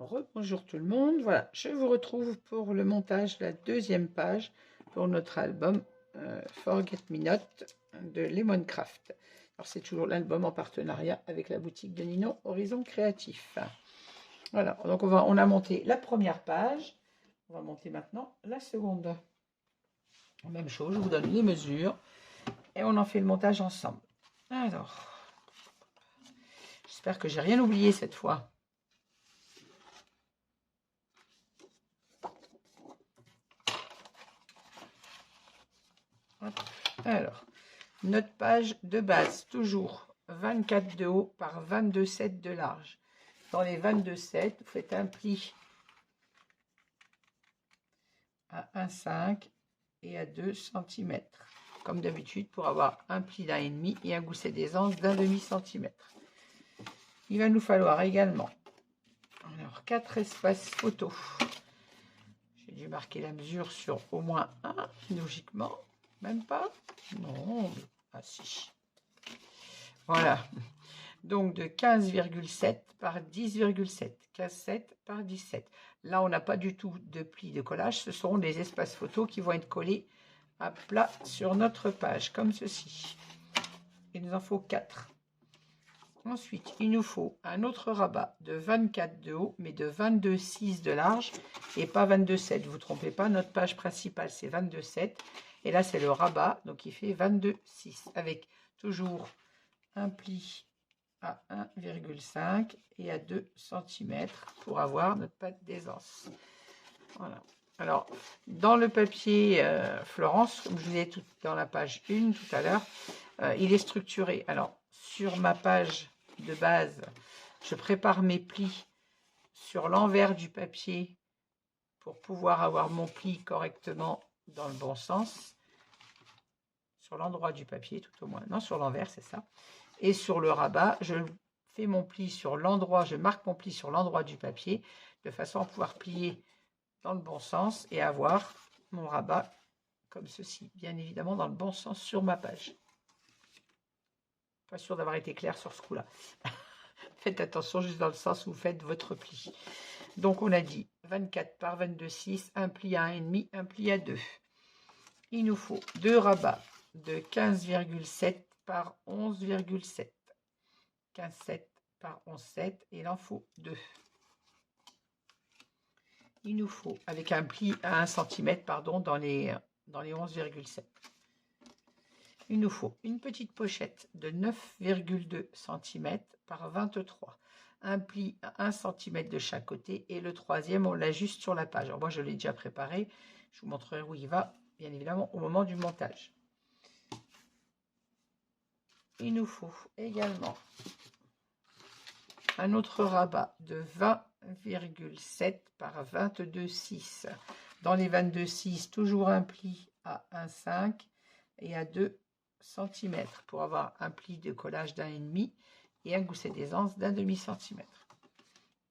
Rebonjour tout le monde, voilà, je vous retrouve pour le montage de la deuxième page pour notre album Forget Me Not de Lemoncraft. Alors c'est toujours l'album en partenariat avec la boutique de Nino Horizon Créatif. Voilà, donc on a monté la première page, on va monter maintenant la seconde. Même chose, je vous donne les mesures et on en fait le montage ensemble. Alors, j'espère que j'ai rien oublié cette fois. Alors, notre page de base, toujours 24 de haut par 22,7 de large. Dans les 22,7, vous faites un pli à 1,5 et à 2 cm. Comme d'habitude, pour avoir un pli d'1,5 et un gousset d'aisance d'1/2 cm. Il va nous falloir également 4 espaces photos. J'ai dû marquer la mesure sur au moins un, logiquement. Même pas? Non, ah si. Voilà. Donc de 15,7 par 10,7. 15,7 par 17. Là, on n'a pas du tout de pli de collage. Ce sont des espaces photos qui vont être collés à plat sur notre page, comme ceci. Il nous en faut 4. Ensuite, il nous faut un autre rabat de 24 de haut, mais de 22,6 de large et pas 22,7. Ne vous trompez pas, notre page principale, c'est 22,7. Et là, c'est le rabat, donc il fait 22,6 avec toujours un pli à 1,5 et à 2 cm pour avoir notre pâte d'aisance. Voilà. Alors, dans le papier Florence, comme je vous ai dit dans la page 1 tout à l'heure, il est structuré. Alors, sur ma page de base, je prépare mes plis sur l'envers du papier pour pouvoir avoir mon pli correctement dans le bon sens. Sur l'endroit du papier, tout au moins. Non, sur l'envers, c'est ça. Et sur le rabat, je fais mon pli sur l'endroit, je marque mon pli sur l'endroit du papier, de façon à pouvoir plier dans le bon sens et avoir mon rabat comme ceci, bien évidemment dans le bon sens sur ma page. Pas sûr d'avoir été clair sur ce coup-là. Faites attention juste dans le sens où vous faites votre pli. Donc on a dit 24 par 22,6, un pli à 1,5, un pli à 2. Il nous faut 2 rabats de 15,7 par 11,7. 15,7 par 11,7 et il en faut 2. Il nous faut, avec un pli à 1 cm, pardon, dans les 11,7. Il nous faut une petite pochette de 9,2 cm par 23. Un pli à 1 cm de chaque côté et le troisième, on l'ajuste sur la page. Alors moi, je l'ai déjà préparé. Je vous montrerai où il va, bien évidemment, au moment du montage. Il nous faut également un autre rabat de 20,7 par 22,6. Dans les 22,6, toujours un pli à 1,5 et à 2 cm pour avoir un pli de collage d'1,5 et un gousset d'aisance d'1/2 cm.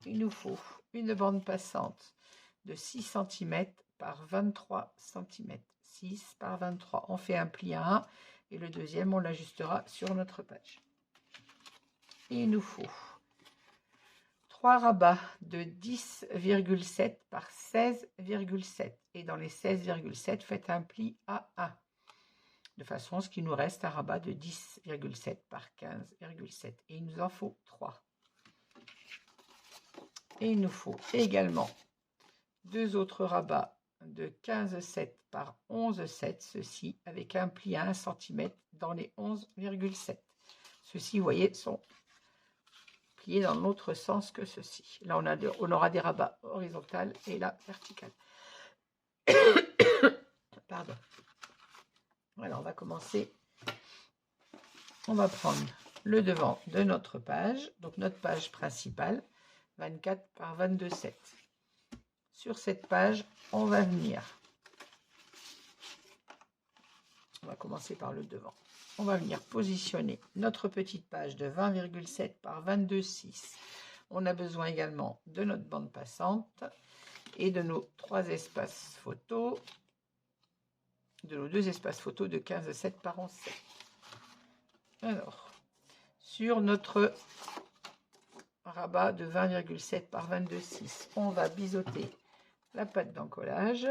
Il nous faut une bande passante de 6 cm par 23 cm. 6 par 23. On fait un pli à 1 et le deuxième, on l'ajustera sur notre page. Et il nous faut 3 rabats de 10,7 par 16,7. Et dans les 16,7, faites un pli à 1. De façon à ce qu'il nous reste un rabat de 10,7 par 15,7. Et il nous en faut 3. Et il nous faut également 2 autres rabats de 15,7 par 11,7. Ceux-ci avec un pli à 1 cm dans les 11,7. Ceux-ci, vous voyez, sont pliés dans l'autre sens que ceci. Là, on aura des rabats horizontales et là, verticales. Pardon. Voilà, on va commencer. On va prendre le devant de notre page, donc notre page principale, 24 par 22,7. Sur cette page, on va venir. On va commencer par le devant. On va venir positionner notre petite page de 20,7 par 22,6. On a besoin également de notre bande passante et de nos 3 espaces photos, de nos 2 espaces photos de 15,7 par 11,7. Alors, sur notre rabat de 20,7 par 22,6. On va biseauter la pâte d'encollage.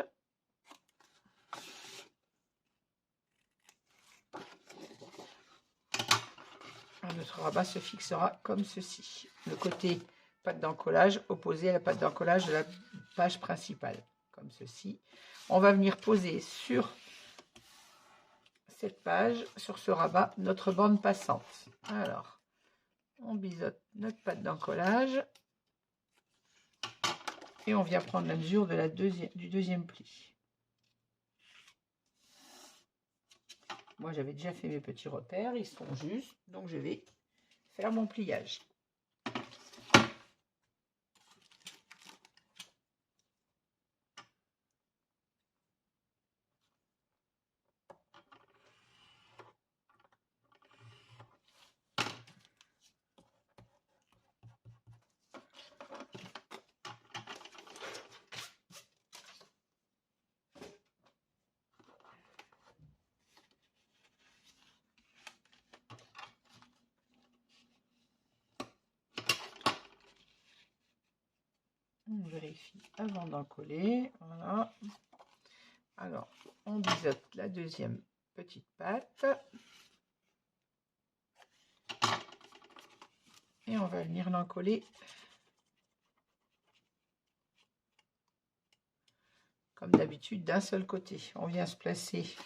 Notre rabat se fixera comme ceci. Le côté pâte d'encollage opposé à la pâte d'encollage de la page principale, comme ceci. On va venir poser sur cette page, sur ce rabat, notre bande passante. Alors, on biseaute notre pâte d'encollage et on vient prendre la mesure de du deuxième pli. Moi, j'avais déjà fait mes petits repères, ils sont justes, donc je vais faire mon pliage. On vérifie avant d'en coller. Voilà. Alors, on biseaute la deuxième petite pâte. Et on va venir l'encoller comme d'habitude d'un seul côté. On vient se placer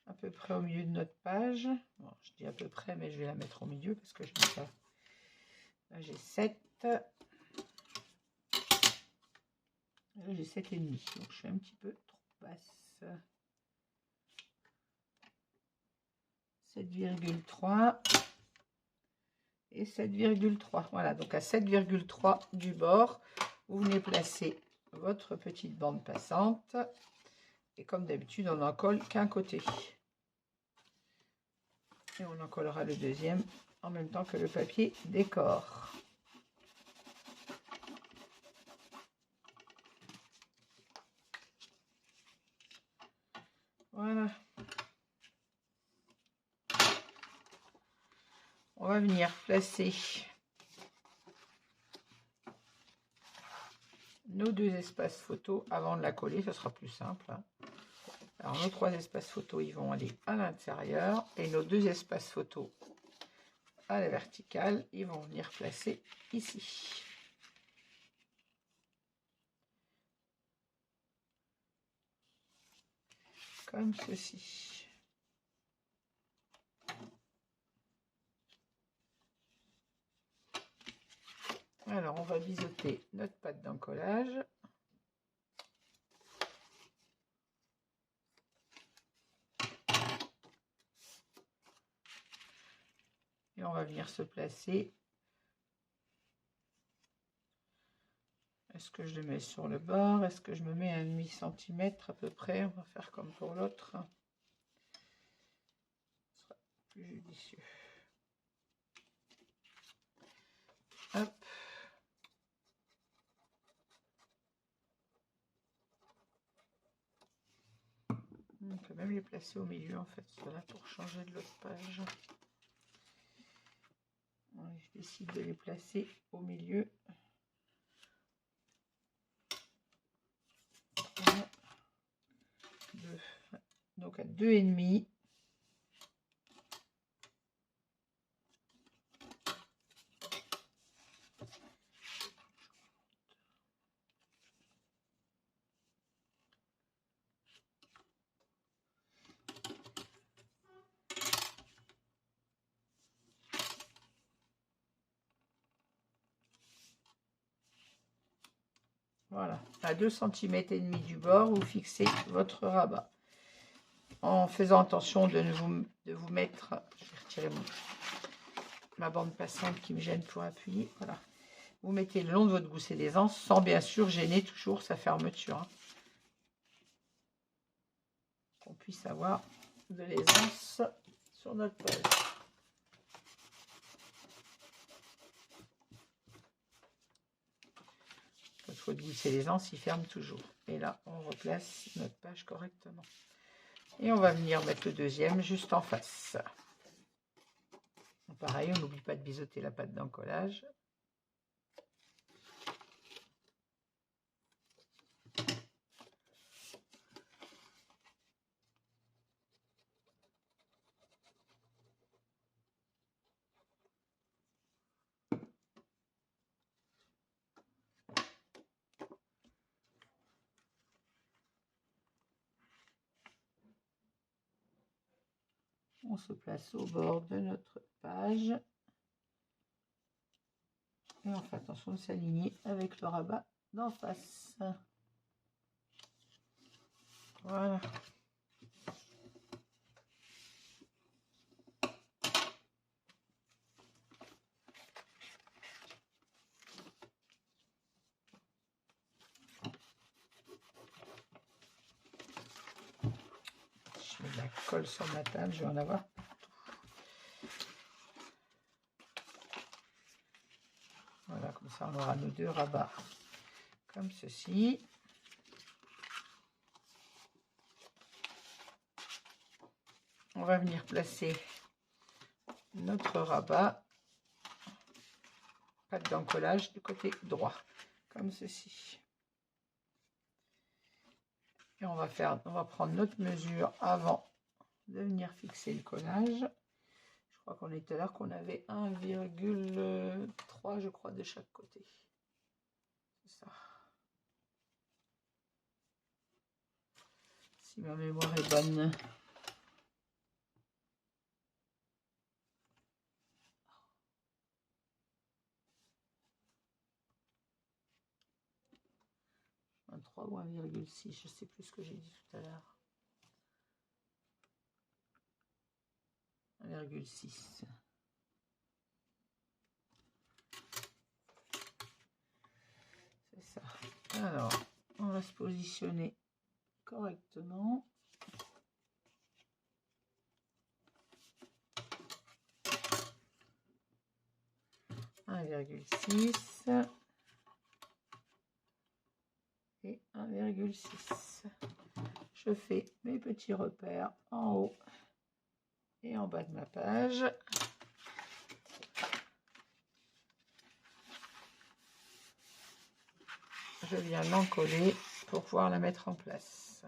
à peu près au milieu de notre page. Bon, je dis à peu près, mais je vais la mettre au milieu parce que je mets ça. Là, j'ai 7. Là, j'ai 7,5. Donc, je suis un petit peu trop basse. 7,3 et 7,3. Voilà, donc à 7,3 du bord, vous venez placer votre petite bande passante. Et comme d'habitude, on n'en colle qu'un côté. Et on en collera le deuxième en même temps que le papier décor. Voilà. On va venir placer nos deux espaces photos avant de la coller, ce sera plus simple. Alors nos 3 espaces photos, ils vont aller à l'intérieur et nos 2 espaces photos à la verticale, ils vont venir placer ici. Comme ceci. Alors, on va biseauter notre pâte d'encollage. Et on va venir se placer. Est-ce que je le mets sur le bord? Est-ce que je me mets à 1/2 centimètre à peu près? On va faire comme pour l'autre. Ce sera plus judicieux. Hop. On peut même les placer au milieu en fait, voilà, pour changer de l'autre page. Je décide de les placer au milieu. Donc à 2,5. Voilà, à 2,5 cm du bord, vous fixez votre rabat. En faisant attention de vous mettre, je vais retirer ma bande passante qui me gêne pour appuyer. Voilà, vous mettez le long de votre gousset d'aisance sans bien sûr gêner toujours sa fermeture. Hein. Qu'on puisse avoir de l'aisance sur notre page. Votre gousset d'aisance, il ferme toujours. Et là, on replace notre page correctement. Et on va venir mettre le deuxième juste en face. Pareil, on n'oublie pas de biseauter la pâte d'encollage. On se place au bord de notre page. Et on fait attention de s'aligner avec le rabat d'en face. Voilà. Je mets de la colle sur ma table, je vais en avoir. Voilà, comme ça on aura nos deux rabats comme ceci. On va venir placer notre rabat, pas d'encollage, du côté droit, comme ceci. Et on va prendre notre mesure avant de venir fixer le collage. Je crois qu'on est tout à l'heure qu'on avait 1,3 je crois de chaque côté. C'est ça. Si ma mémoire est bonne. Un 3 ou 1,6, je sais plus ce que j'ai dit tout à l'heure. 1,6. C'est ça. Alors, on va se positionner correctement. « 1,6 et 1,6. Je fais mes petits repères en haut et en bas de ma page. Je viens l'encoller pour pouvoir la mettre en place.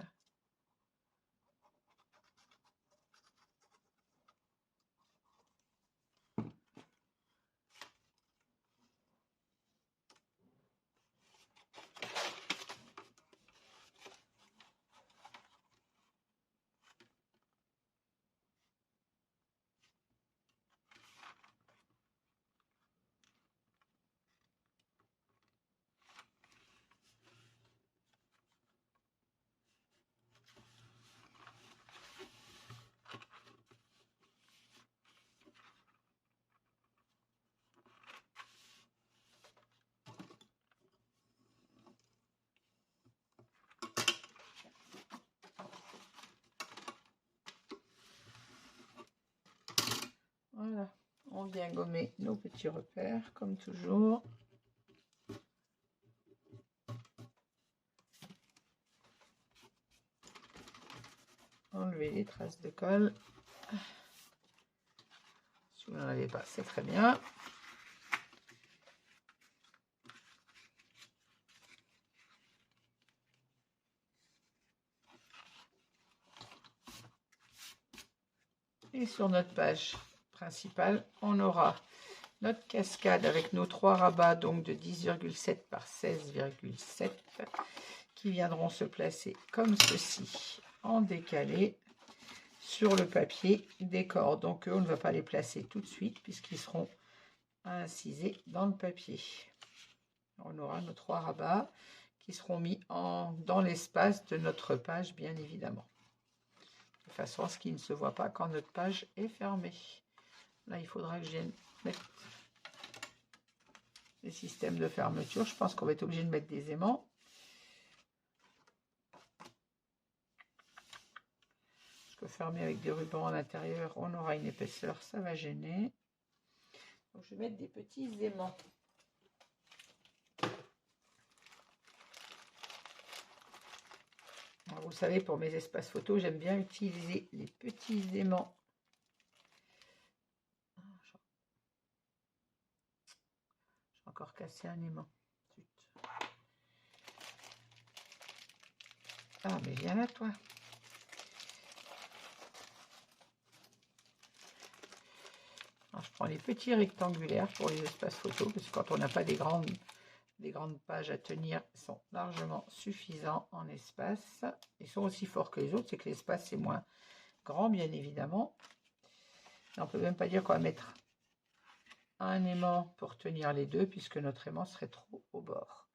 Voilà, on vient gommer nos petits repères comme toujours. Enlever les traces de colle. Si vous n'en avez pas, c'est très bien. Et sur notre page principale, on aura notre cascade avec nos 3 rabats, donc de 10,7 par 16,7, qui viendront se placer comme ceci, en décalé, sur le papier décor. Donc on ne va pas les placer tout de suite, puisqu'ils seront incisés dans le papier. On aura nos 3 rabats qui seront mis dans l'espace de notre page, bien évidemment. De façon à ce qu'il ne se voit pas quand notre page est fermée. Là, il faudra que je vienne mettre les systèmes de fermeture. Je pense qu'on va être obligé de mettre des aimants. Je peux fermer avec des rubans à l'intérieur. On aura une épaisseur, ça va gêner. Donc, je vais mettre des petits aimants. Alors, vous savez, pour mes espaces photos, j'aime bien utiliser les petits aimants. J'ai encore cassé un aimant. Zut. Ah, mais viens là, toi. Alors, je prends les petits rectangulaires pour les espaces photos, parce que quand on n'a pas des grandes pages à tenir, ils sont largement suffisants en espace. Ils sont aussi forts que les autres, c'est que l'espace est moins grand, bien évidemment. On peut même pas dire qu'on va mettre un aimant pour tenir les deux, puisque notre aimant serait trop au bord.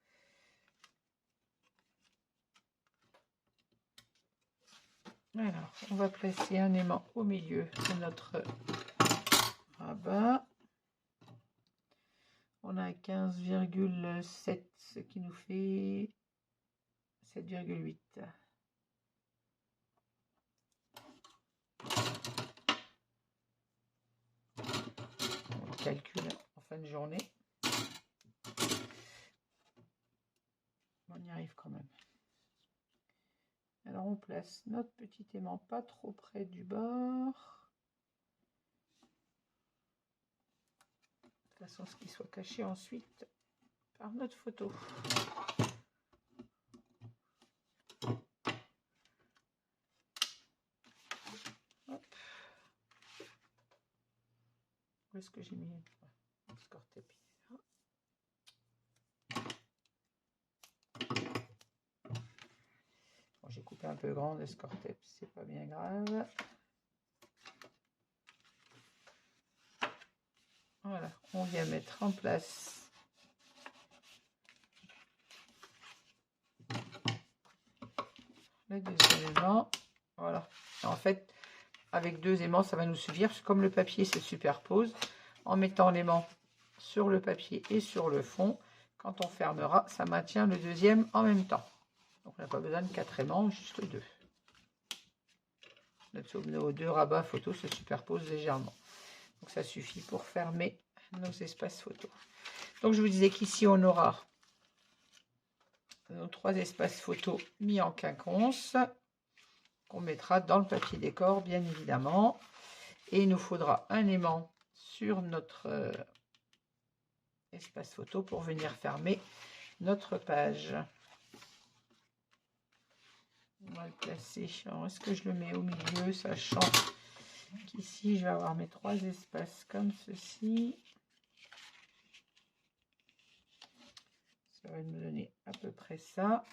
Alors, on va placer un aimant au milieu de notre rabat. On a 15,7, ce qui nous fait 7,8. On calcule en fin de journée. On y arrive quand même. Alors on place notre petit aimant pas trop près du bord. De façon à ce qu'il soit caché ensuite par notre photo. Hop. Où est-ce que j'ai mis le score tape? Bon, j'ai coupé un peu grand le score tape, c'est pas bien grave. Voilà, on vient mettre en place le deuxième aimant. Voilà, en fait, avec deux aimants, ça va nous suffire. Comme le papier se superpose, en mettant l'aimant sur le papier et sur le fond, quand on fermera, ça maintient le deuxième en même temps. Donc on n'a pas besoin de 4 aimants, juste 2. Nos deux rabats photos se superposent légèrement. Donc ça suffit pour fermer nos espaces photos. Donc je vous disais qu'ici on aura nos 3 espaces photos mis en quinconce qu'on mettra dans le papier décor bien évidemment. Et il nous faudra un aimant sur notre espace photo pour venir fermer notre page. On va le placer. Alors est-ce que je le mets au milieu, sachant qu'ici je vais avoir mes 3 espaces comme ceci. Ça va me donner à peu près ça.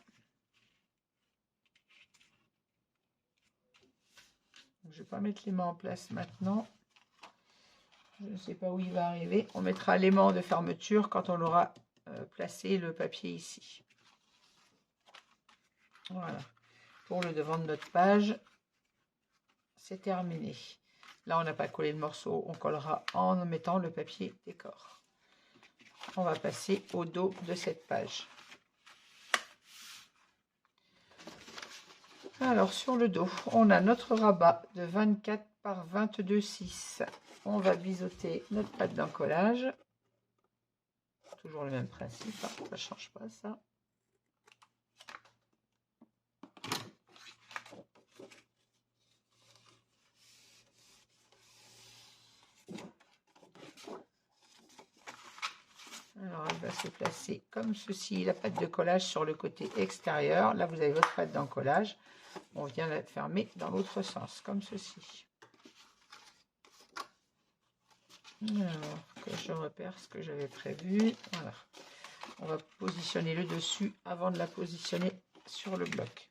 Donc, je ne vais pas mettre l'aimant en place maintenant. Je ne sais pas où il va arriver. On mettra l'aimant de fermeture quand on aura placé le papier ici. Voilà. Pour le devant de notre page, c'est terminé. Là, on n'a pas collé le morceau. On collera en mettant le papier décor. On va passer au dos de cette page. Alors, sur le dos, on a notre rabat de 24 par 22,6. On va biseauter notre pâte d'encollage. Toujours le même principe, hein, ça ne change pas ça. Alors, elle va se placer comme ceci, la pâte de collage sur le côté extérieur. Là, vous avez votre pâte d'encollage. On vient la fermer dans l'autre sens, comme ceci. Alors, que je repère ce que j'avais prévu. Voilà. On va positionner le dessus avant de la positionner sur le bloc.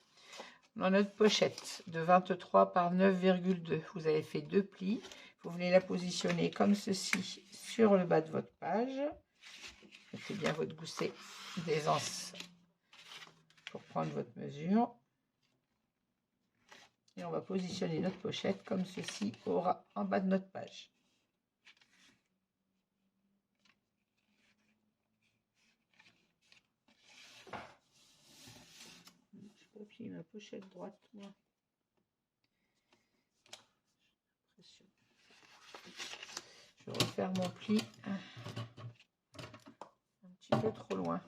Dans notre pochette de 23 par 9,2, vous avez fait 2 plis. Vous venez la positionner comme ceci sur le bas de votre page. Mettez bien votre gousset d'aisance pour prendre votre mesure. Et on va positionner notre pochette comme ceci en bas de notre page. Je vais plier ma pochette droite, moi. Je vais refaire mon pli un petit peu trop loin.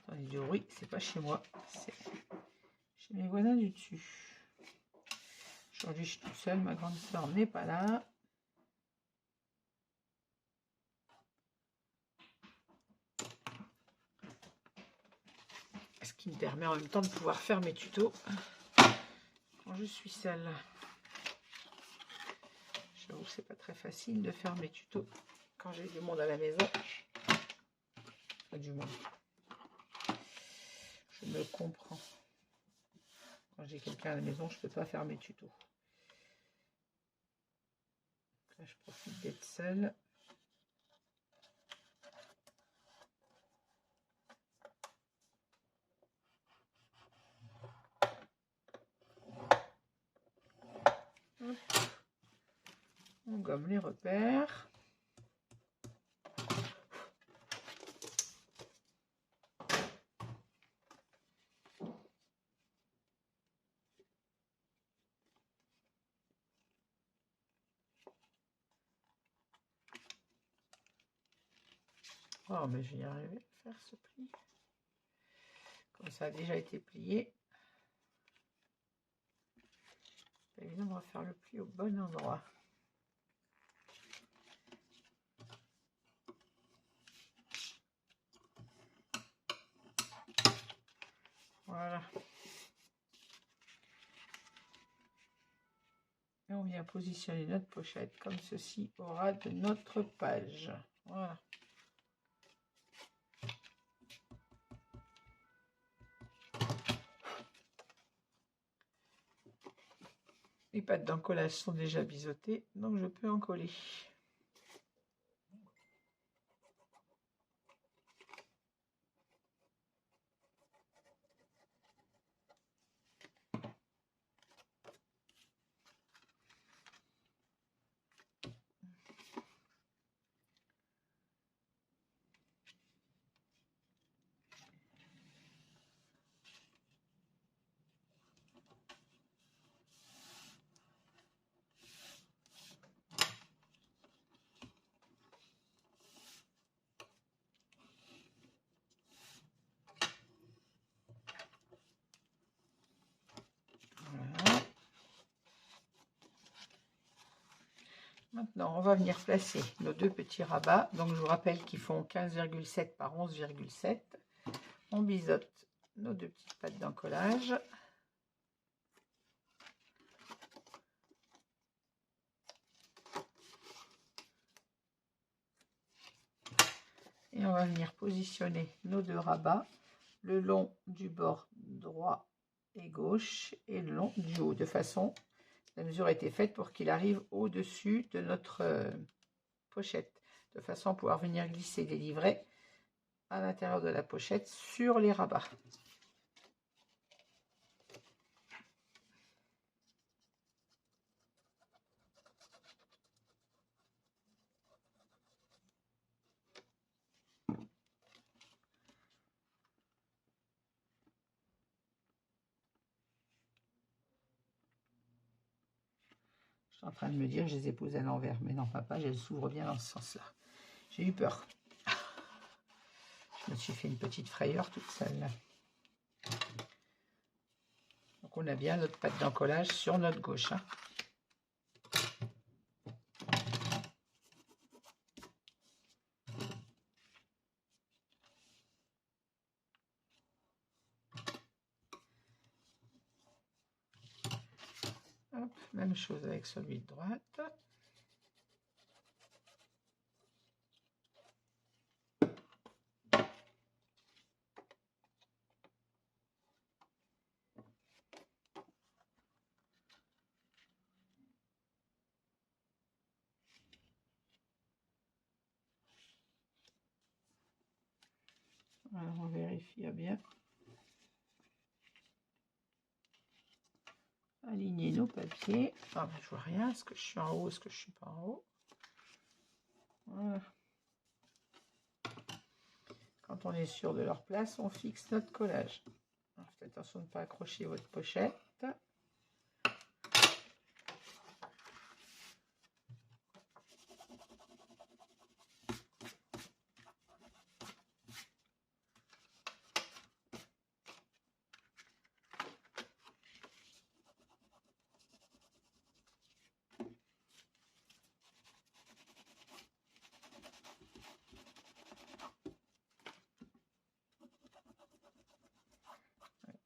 Attendez, du bruit, c'est pas chez moi, c'est chez mes voisins du dessus. Aujourd'hui, je suis toute seule, ma grande soeur n'est pas là. Ce qui me permet en même temps de pouvoir faire mes tutos quand je suis seule. J'avoue que c'est pas très facile de faire mes tutos quand j'ai du monde à la maison. Du monde. Je me comprends. Quand j'ai quelqu'un à la maison, je peux pas faire mes tutos. Là, je profite d'être seule. On gomme les repères. Oh, mais je vais y arriver à faire ce pli. Comme ça a déjà été plié. Évidemment, on va faire le pli au bon endroit. Voilà. Et on vient positionner notre pochette comme ceci au ras de notre page. Voilà. Les pattes d'encollage sont déjà biseautées, donc je peux en coller. Maintenant, on va venir placer nos deux petits rabats. Donc, je vous rappelle qu'ils font 15,7 par 11,7. On biseaute nos deux petites pattes d'encollage. Et on va venir positionner nos deux rabats le long du bord droit et gauche et le long du haut, de façon, la mesure a été faite pour qu'il arrive au-dessus de notre pochette, de façon à pouvoir venir glisser des livrets à l'intérieur de la pochette sur les rabats. Je suis en train de me dire que je les ai posées à l'envers, mais non, papa, elles s'ouvrent bien dans ce sens-là. J'ai eu peur. Je me suis fait une petite frayeur toute seule. Donc on a bien notre patte d'encollage sur notre gauche. Hein. Hop, même chose avec celui de droite. Alors on vérifie bien. Aligner nos papiers. Ah ben, je vois rien. Est-ce que je suis en haut? Est-ce que je suis pas en haut? Voilà. Quand on est sûr de leur place, on fixe notre collage. Faites attention de ne pas accrocher votre pochette.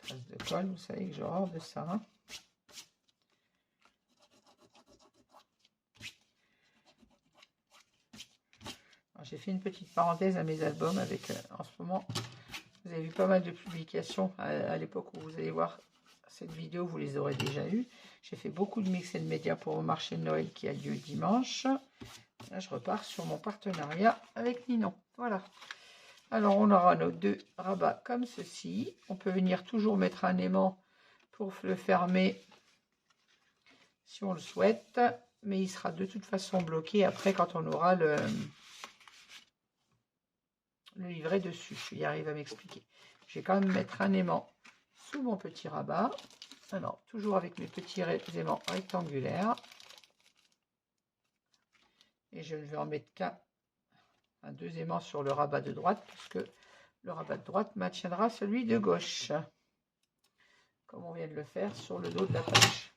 traces de colle, vous savez que j'ai horreur de ça. Hein. J'ai fait une petite parenthèse à mes albums avec, en ce moment, vous avez vu pas mal de publications à l'époque où vous allez voir cette vidéo, vous les aurez déjà eues. J'ai fait beaucoup de mix et de médias pour le marché de Noël qui a lieu dimanche. Là, je repars sur mon partenariat avec Ninon. Voilà. Alors, on aura nos 2 rabats comme ceci. On peut venir toujours mettre un aimant pour le fermer si on le souhaite. Mais il sera de toute façon bloqué après quand on aura le livret dessus. Il arrive à m'expliquer. Je vais quand même mettre un aimant sous mon petit rabat. Alors, toujours avec mes petits aimants rectangulaires. Et je ne vais en mettre qu'un 2 aimants sur le rabat de droite, puisque le rabat de droite maintiendra celui de gauche. Comme on vient de le faire sur le dos de la page.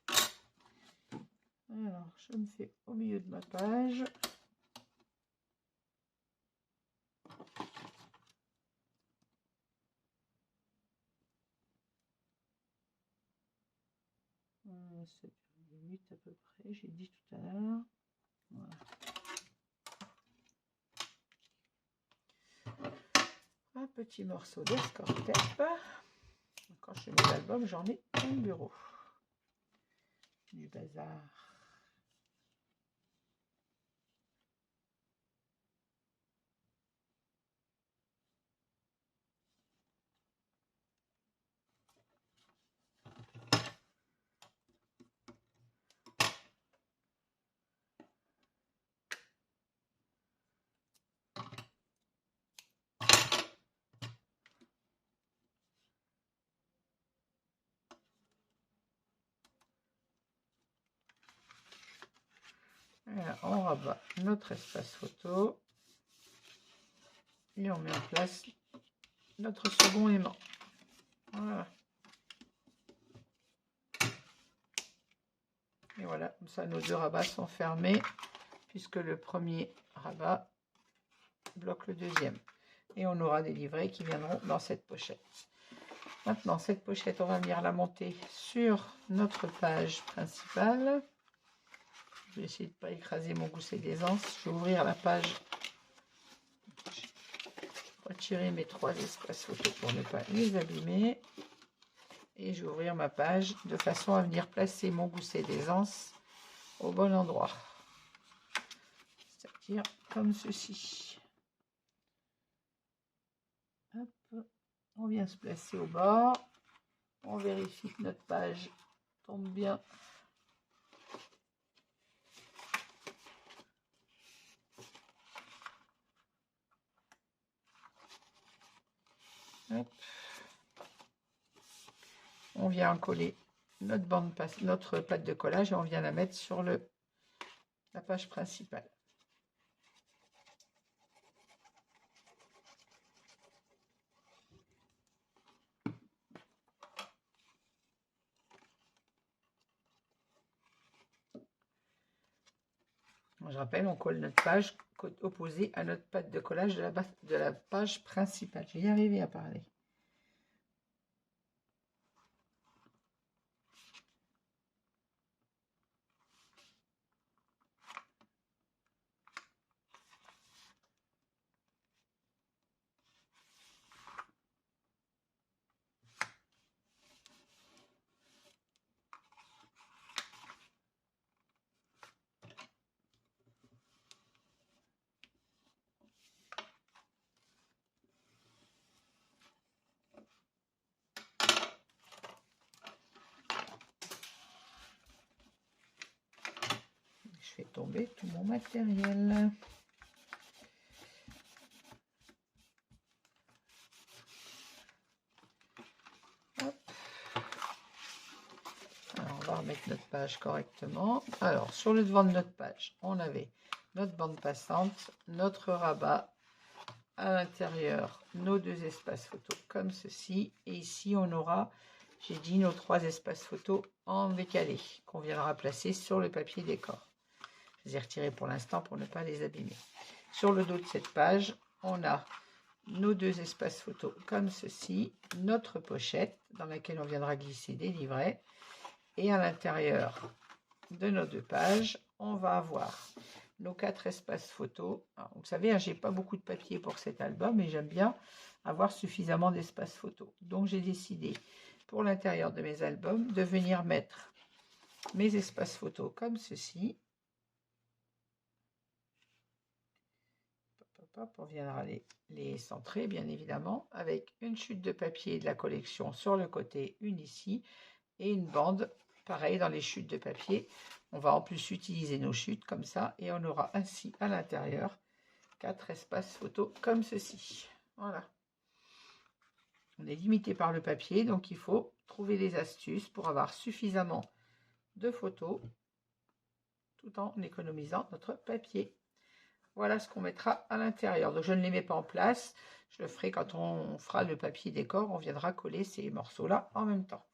Alors, je me fais au milieu de ma page. C'est 8 à peu près, j'ai dit tout à l'heure. Voilà. Un petit morceau d'escorte-tape. Quand je fais mes albums, j'en ai un bureau. Du bazar. Voilà, on rabat notre espace photo et on met en place notre second aimant. Voilà. Et voilà, comme ça nos 2 rabats sont fermés puisque le premier rabat bloque le deuxième. Et on aura des livrets qui viendront dans cette pochette. Maintenant, cette pochette, on va venir la monter sur notre page principale. Je vais essayer de ne pas écraser mon gousset d'aisance. Je vais ouvrir la page. Je vais retirer mes 3 espaces photos pour ne pas les abîmer. Et je vais ouvrir ma page de façon à venir placer mon gousset d'aisance au bon endroit. C'est-à-dire comme ceci. Hop. On vient se placer au bord. On vérifie que notre page tombe bien. Hop. On vient coller notre pâte de collage et on vient la mettre sur la page principale. Je rappelle, on colle notre page opposée à notre pâte de collage de la page principale. Je vais y arriver à parler. Je fais tomber tout mon matériel. Hop. Alors, on va remettre notre page correctement. Alors, sur le devant de notre page, on avait notre bande passante, notre rabat, à l'intérieur, nos 2 espaces photos comme ceci. Et ici, on aura, j'ai dit, nos 3 espaces photos en décalé qu'on viendra placer sur le papier décor. Je les ai retirés pour l'instant pour ne pas les abîmer. Sur le dos de cette page, on a nos 2 espaces photos comme ceci, notre pochette, dans laquelle on viendra glisser des livrets. Et à l'intérieur de nos 2 pages, on va avoir nos 4 espaces photos. Alors, vous savez, hein, j'ai pas beaucoup de papier pour cet album et j'aime bien avoir suffisamment d'espaces photos. Donc j'ai décidé pour l'intérieur de mes albums de venir mettre mes espaces photos comme ceci. On viendra les centrer bien évidemment avec une chute de papier de la collection sur le côté, une ici et une bande pareil dans les chutes de papier. On va en plus utiliser nos chutes comme ça et on aura ainsi à l'intérieur 4 espaces photos comme ceci. Voilà. On est limité par le papier, donc il faut trouver des astuces pour avoir suffisamment de photos tout en économisant notre papier. Voilà ce qu'on mettra à l'intérieur. Donc je ne les mets pas en place. Je le ferai quand on fera le papier décor. On viendra coller ces morceaux-là en même temps.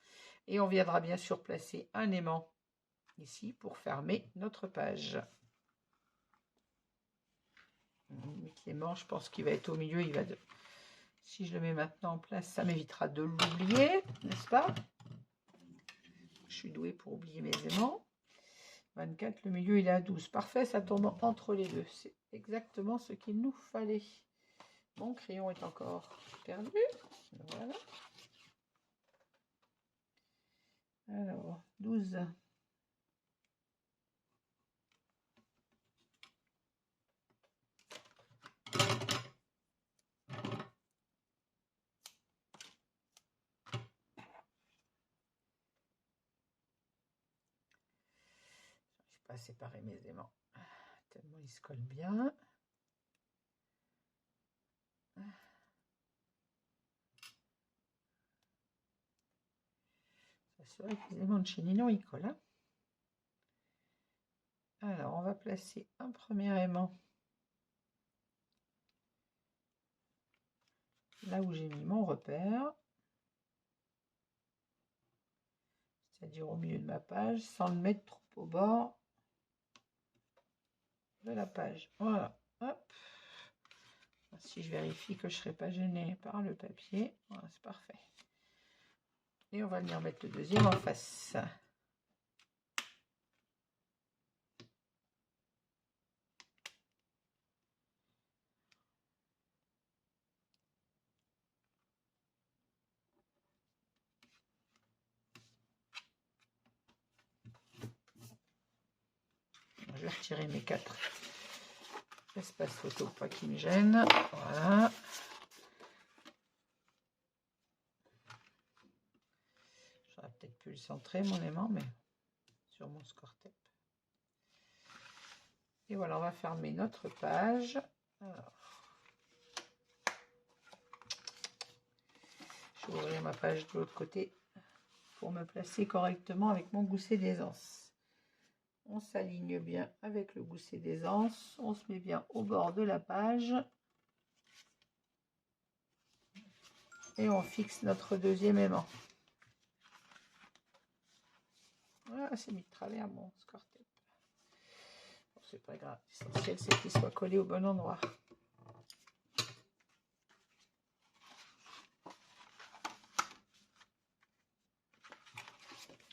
Et on viendra bien sûr placer un aimant ici pour fermer notre page. L'aimant, je pense qu'il va être au milieu. Il va de... Si je le mets maintenant en place, ça m'évitera de l'oublier, n'est-ce pas? Je suis douée pour oublier mes aimants. 24, le milieu il est à 12. Parfait, ça tombe entre les deux. C'est exactement ce qu'il nous fallait. Mon crayon est encore perdu. Voilà. Alors, 12. Pas à séparer mes aimants tellement ils se collent bien. C'est vrai que les aimants de chez Ninon ils collent. Hein. Alors on va placer un premier aimant là où j'ai mis mon repère, c'est-à-dire au milieu de ma page, sans le mettre trop au bord de la page. Voilà. Hop. Si je vérifie que je ne serai pas gênée par le papier, voilà, c'est parfait. Et on va venir mettre le deuxième en face. Je vais retirer mes 4 espaces photo pour pas qu'ils me gênent. Voilà. J'aurais peut-être pu le centrer mon aimant, mais sur mon score tape. Et voilà, on va fermer notre page. Alors, je vais ouvrir ma page de l'autre côté pour me placer correctement avec mon gousset d'aisance. On s'aligne bien avec le gousset d'aisance. On se met bien au bord de la page. Et on fixe notre deuxième aimant. Voilà, c'est mis de travers mon score tape. Bon, c'est pas grave. L'essentiel, c'est qu'il soit collé au bon endroit.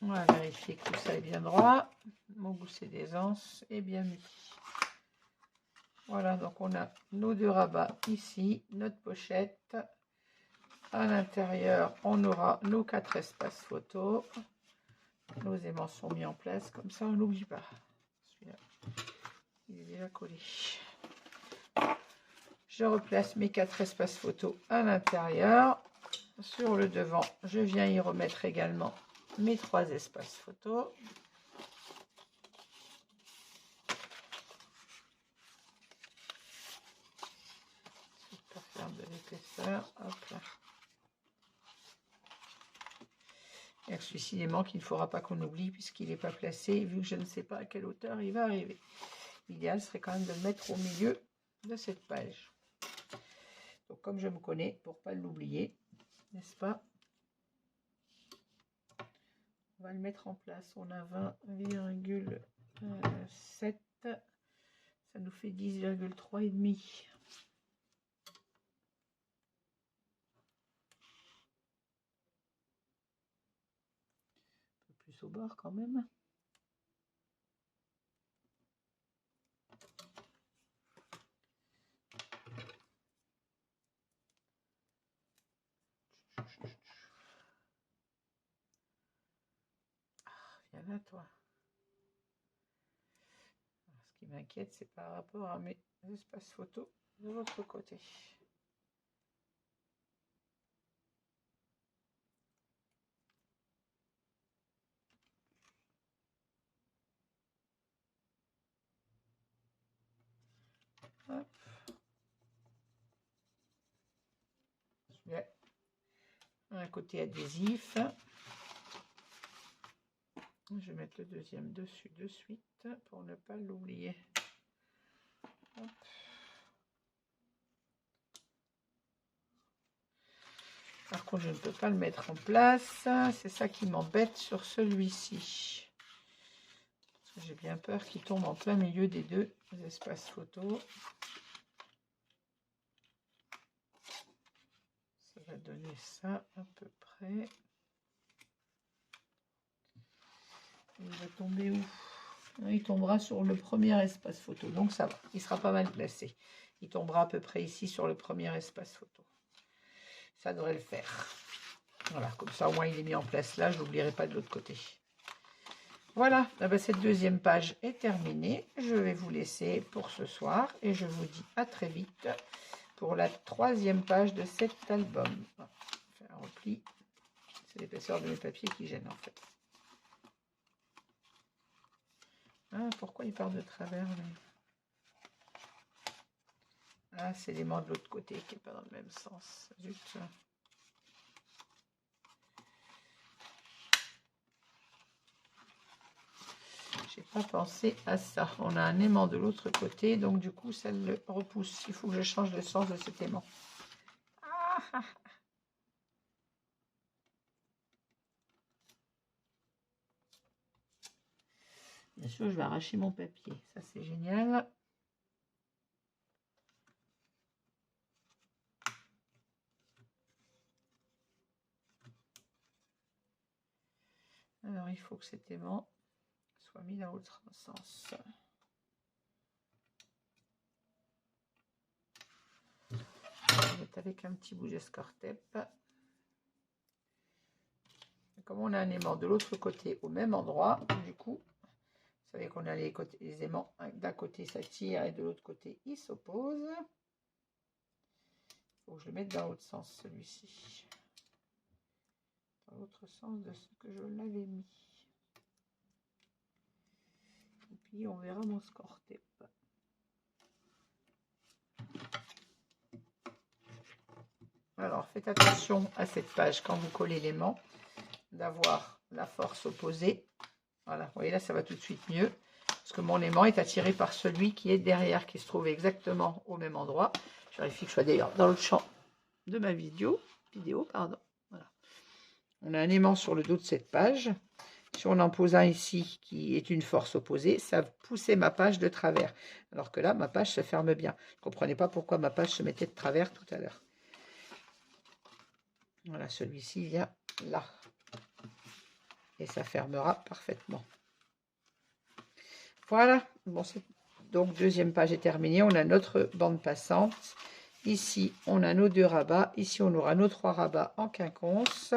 On va vérifier que tout ça est bien droit. Mon gousset d'aisance est bien mis. Voilà, donc on a nos 2 rabats ici, notre pochette. À l'intérieur, on aura nos 4 espaces photos. Nos aimants sont mis en place, comme ça on n'oublie pas. Celui-là, il est déjà collé. Je replace mes 4 espaces photos à l'intérieur. Sur le devant, je viens y remettre également mes 3 espaces photos. Pour faire de l'épaisseur. Hop là. Et celui-ci, il manque, il ne faudra pas qu'on oublie puisqu'il n'est pas placé, vu que je ne sais pas à quelle hauteur il va arriver. L'idéal serait quand même de le mettre au milieu de cette page. Donc comme je me connais, pour ne pas l'oublier, n'est-ce pas? On va le mettre en place. On a 20,7. Ça nous fait 10,3 et demi. plus au bord quand même. Viens là, toi. Ce qui m'inquiète, c'est par rapport à mes espaces photos de l'autre côté. Hop. Un côté adhésif. Je vais mettre le deuxième dessus de suite pour ne pas l'oublier. Par contre, je ne peux pas le mettre en place. C'est ça qui m'embête sur celui-ci. J'ai bien peur qu'il tombe en plein milieu des deux espaces photos. Ça va donner ça à peu près. Il va tomber où? Il tombera sur le premier espace photo, donc ça va. Il sera pas mal placé. Il tombera à peu près ici sur le premier espace photo. Ça devrait le faire. Voilà, comme ça au moins il est mis en place là, je n'oublierai pas de l'autre côté. Voilà, cette deuxième page est terminée. Je vais vous laisser pour ce soir et je vous dis à très vite pour la troisième page de cet album. On va faire un repli. C'est l'épaisseur de mes papiers qui gêne en fait. Ah, pourquoi il part de travers là? Ah, c'est l'aimant de l'autre côté qui n'est pas dans le même sens. Zut. J'ai pas pensé à ça. On a un aimant de l'autre côté, donc du coup, ça le repousse. Il faut que je change le sens de cet aimant. Ah. Bien sûr, je vais arracher mon papier. Ça, c'est génial. Alors, il faut que cet aimant soit mis dans l'autre sens. Je vais mettre avec un petit bout d'escortape. Comme on a un aimant de l'autre côté au même endroit, du coup, vous savez qu'on a les aimants, d'un côté ça tire et de l'autre côté il s'oppose. Il faut que je le mette dans l'autre sens, celui-ci. Dans l'autre sens de ce que je l'avais mis. Et puis on verra mon score tape. Alors faites attention à cette page quand vous collez l'aimant, d'avoir la force opposée. Voilà, vous voyez là ça va tout de suite mieux. Parce que mon aimant est attiré par celui qui est derrière, qui se trouve exactement au même endroit. Je vérifie que je sois d'ailleurs dans le champ de ma vidéo. Voilà. On a un aimant sur le dos de cette page. Si on en pose un ici qui est une force opposée, ça poussait ma page de travers. Alors que là, ma page se ferme bien. Je ne comprenais pas pourquoi ma page se mettait de travers tout à l'heure. Voilà, celui-ci vient là. Et ça fermera parfaitement. Voilà. Bon, donc, deuxième page est terminée. On a notre bande passante. Ici, on a nos 2 rabats. Ici, on aura nos 3 rabats en quinconce.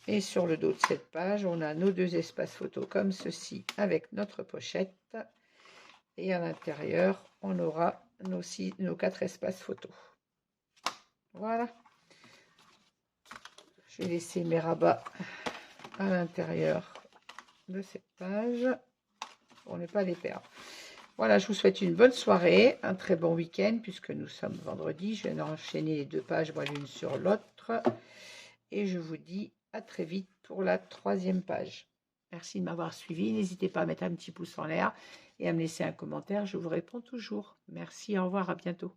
Et sur le dos de cette page, on a nos 2 espaces photos comme ceci avec notre pochette. Et à l'intérieur, on aura nos 4 espaces photos. Voilà. Je vais laisser mes rabats à l'intérieur de cette page pour ne pas les perdre. Voilà, je vous souhaite une bonne soirée, un très bon week-end puisque nous sommes vendredi. Je viens d'enchaîner les 2 pages, moi l'une sur l'autre. Et je vous dis à très vite pour la 3e page. Merci de m'avoir suivi. N'hésitez pas à mettre un petit pouce en l'air et à me laisser un commentaire. Je vous réponds toujours. Merci, au revoir, à bientôt.